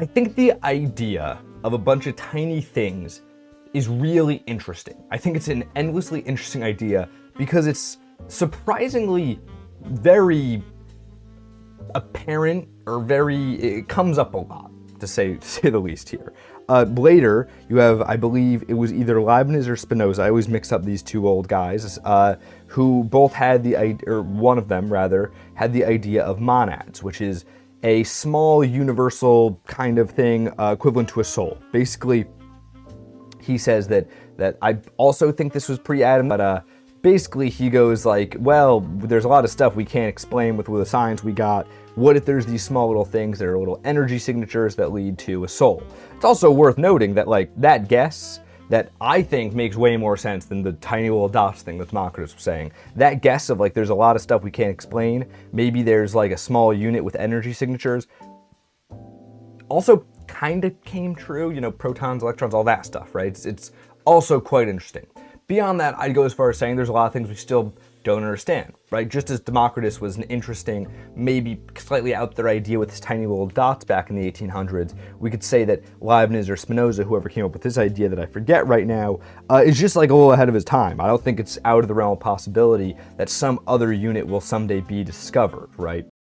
I think the idea of a bunch of tiny things is really interesting. I think it's an endlessly interesting idea because it's surprisingly very apparent, or it comes up a lot, to say the least here. Later, you have, I believe it was either Leibniz or Spinoza, I always mix up these two old guys, who both had the idea, or one of them rather, had the idea of monads, which is a small universal kind of thing equivalent to a soul. Basically, he says that I also think this was pre-Adam, but basically he goes like, well, there's a lot of stuff we can't explain with the science we got. What if there's these small little things that are little energy signatures that lead to a soul? It's also worth noting that like that guess that I think makes way more sense than the tiny little dots thing that Democritus was saying. That guess of like there's a lot of stuff we can't explain, maybe there's like a small unit with energy signatures, also kind of came true, you know, protons, electrons, all that stuff, right? It's also quite interesting. Beyond that, I'd go as far as saying there's a lot of things we still don't understand, right? Just as Democritus was an interesting, maybe slightly out there idea with his tiny little dots back in the 1800s, we could say that Leibniz or Spinoza, whoever came up with this idea that I forget right now, is just like a little ahead of his time. I don't think it's out of the realm of possibility that some other unit will someday be discovered, right?